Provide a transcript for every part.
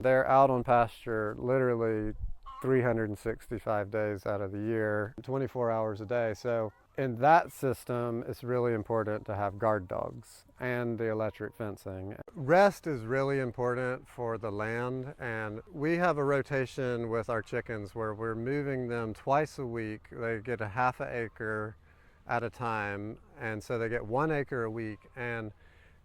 They're out on pasture literally 365 days out of the year, 24 hours a day. So in that system, it's really important to have guard dogs and the electric fencing. Rest is really important for the land, and we have a rotation with our chickens where we're moving them twice a week. They get a half an acre at a time, and so they get 1 acre a week, and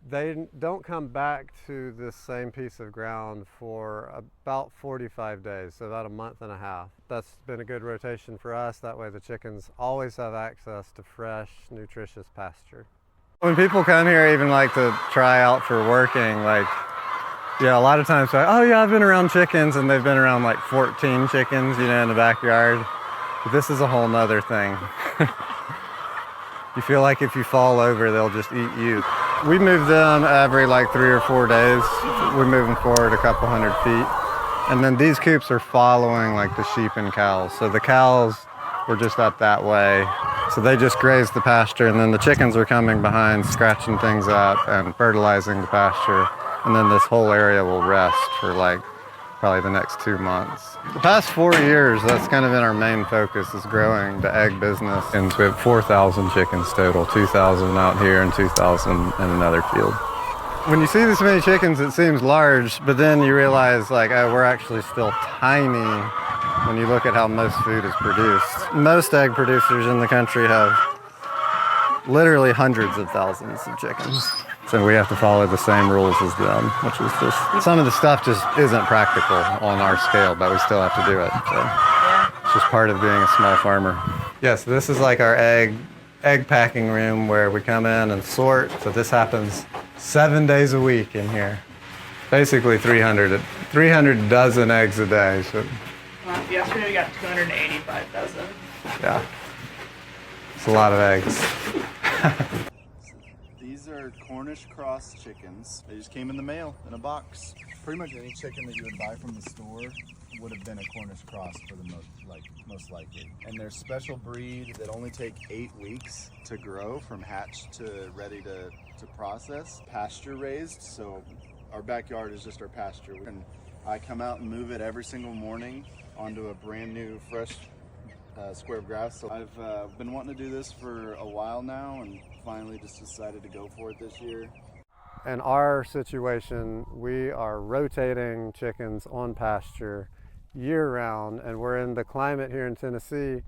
they don't come back to this same piece of ground for about 45 days, so about a month and a half. That's been a good rotation for us. That way the chickens always have access to fresh, nutritious pasture. When people come here even like to try out for working, like, yeah, a lot of times like, oh yeah, I've been around chickens, and they've been around like 14 chickens, you know, in the backyard. But this is a whole nother thing. You feel like if you fall over, they'll just eat you. We move them every like 3 or 4 days. We move them forward a couple hundred feet. And then these coops are following like the sheep and cows. So the cows were just up that way. So they just graze the pasture, and then the chickens are coming behind, scratching things up and fertilizing the pasture. And then this whole area will rest for like probably the next 2 months. The past 4 years, that's kind of been our main focus, is growing the egg business. And so we have 4,000 chickens total, 2,000 out here and 2,000 in another field. When you see this many chickens, it seems large, but then you realize like, oh, we're actually still tiny when you look at how most food is produced. Most egg producers in the country have literally hundreds of thousands of chickens. So we have to follow the same rules as them, which is just, some of the stuff just isn't practical on our scale, but we still have to do it. So it's just part of being a small farmer. Yes, this is like our egg packing room where we come in and sort. So this happens 7 days a week in here. Basically 300 dozen eggs a day. So. Well, yesterday we got 285 dozen. Yeah, it's a lot of eggs. These are Cornish cross chickens. They just came in the mail in a box. Pretty much any chicken that you would buy from the store would have been a Cornish cross for the most likely. And they're special breed that only take 8 weeks to grow from hatch to ready to process. Pasture raised, so our backyard is just our pasture. And I come out and move it every single morning onto a brand new fresh square of grass. So I've been wanting to do this for a while now, and finally just decided to go for it this year. In our situation, we are rotating chickens on pasture year-round, and we're in the climate here in Tennessee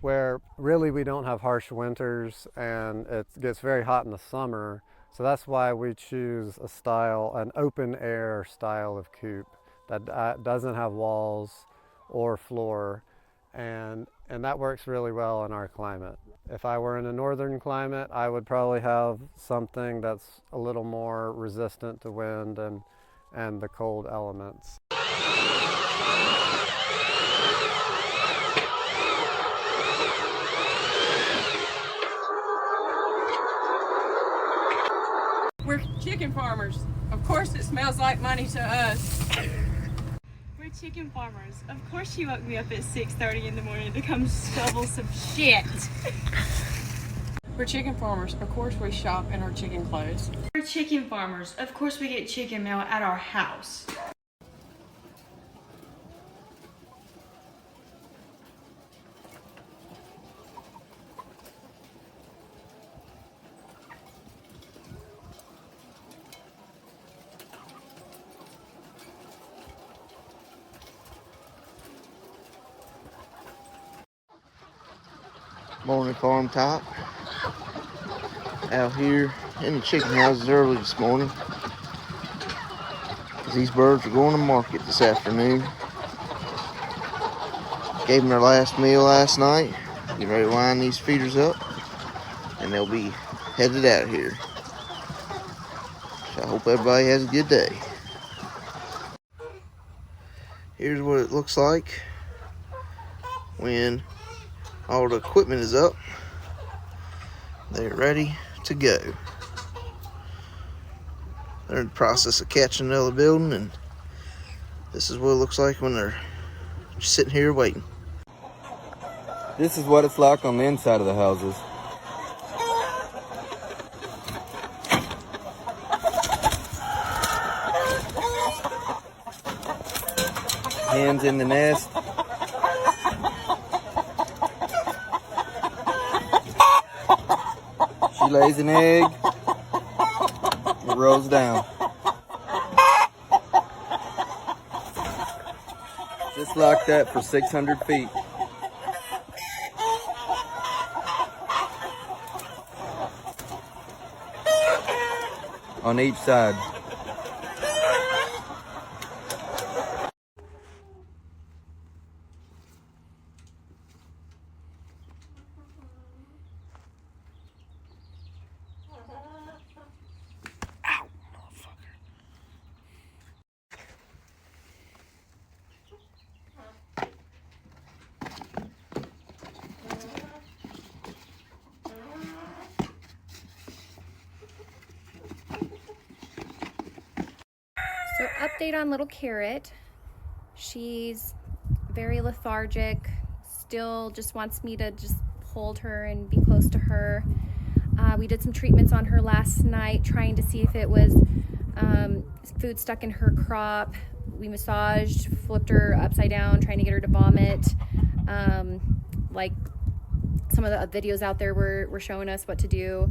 where really we don't have harsh winters, and it gets very hot in the summer. So that's why we choose an open-air style of coop that doesn't have walls or floor, and that works really well in our climate. If I were in a northern climate, I would probably have something that's a little more resistant to wind and the cold elements. We're chicken farmers. Of course it smells like money to us. We're chicken farmers. Of course she woke me up at 6:30 in the morning to come shovel some shit. We're chicken farmers. Of course we shop in our chicken clothes. We're chicken farmers. Of course we get chicken mail at our house. Morning farm top out here in the chicken houses early this morning. These birds are going to market this afternoon. Gave them their last meal last night. Getting ready to line these feeders up, and they'll be headed out here. So I hope everybody has a good day. Here's what it looks like when all the equipment is up. They're ready to go. They're in the process of catching another building, and this is what it looks like when they're just sitting here waiting. This is what it's like on the inside of the houses. Hens in the nest. She lays an egg. It rolls down. Just like that for 600 feet. On each side. So update on little Carrot. She's very lethargic, still just wants me to just hold her and be close to her. We did some treatments on her last night, trying to see if it was food stuck in her crop. We massaged, flipped her upside down, trying to get her to vomit. Like some of the videos out there were showing us what to do.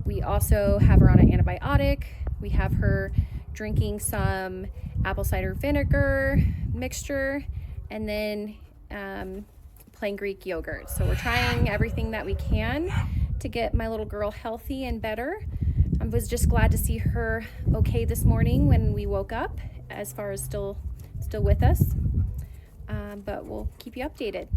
We also have her on an antibiotic. We have her drinking some apple cider vinegar mixture, and then plain Greek yogurt. So we're trying everything that we can to get my little girl healthy and better. I was just glad to see her okay this morning when we woke up, as far as still with us. But we'll keep you updated.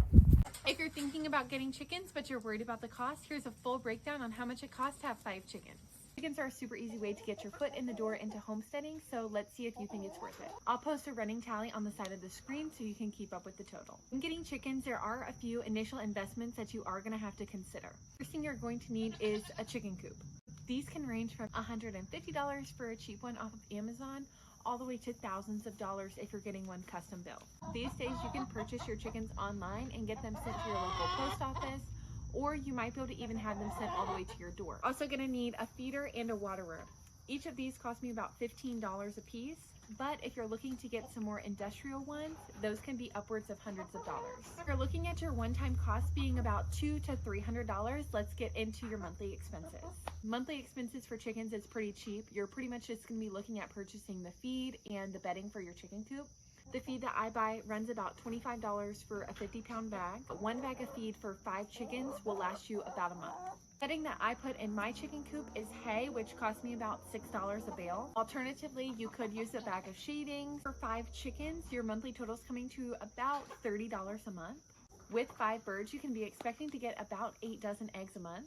If you're thinking about getting chickens but you're worried about the cost, here's a full breakdown on how much it costs to have 5 chickens. Chickens are a super easy way to get your foot in the door into homesteading, so let's see if you think it's worth it. I'll post a running tally on the side of the screen so you can keep up with the total. When getting chickens, there are a few initial investments that you are going to have to consider. First thing you're going to need is a chicken coop. These can range from $150 for a cheap one off of Amazon, all the way to thousands of dollars if you're getting one custom built. These days you can purchase your chickens online and get them sent to your local post office, or you might be able to even have them sent all the way to your door. Also gonna need a feeder and a waterer. Each of these cost me about $15 a piece, but if you're looking to get some more industrial ones, those can be upwards of hundreds of dollars. If you're looking at your one-time cost being about $200 to $300, let's get into your monthly expenses. Monthly expenses for chickens is pretty cheap. You're pretty much just gonna be looking at purchasing the feed and the bedding for your chicken coop. The feed that I buy runs about $25 for a 50-pound bag. One bag of feed for 5 chickens will last you about a month. Bedding that I put in my chicken coop is hay, which costs me about $6 a bale. Alternatively, you could use a bag of shading. For 5 chickens, your monthly total is coming to about $30 a month. With 5 birds, you can be expecting to get about 8 dozen eggs a month.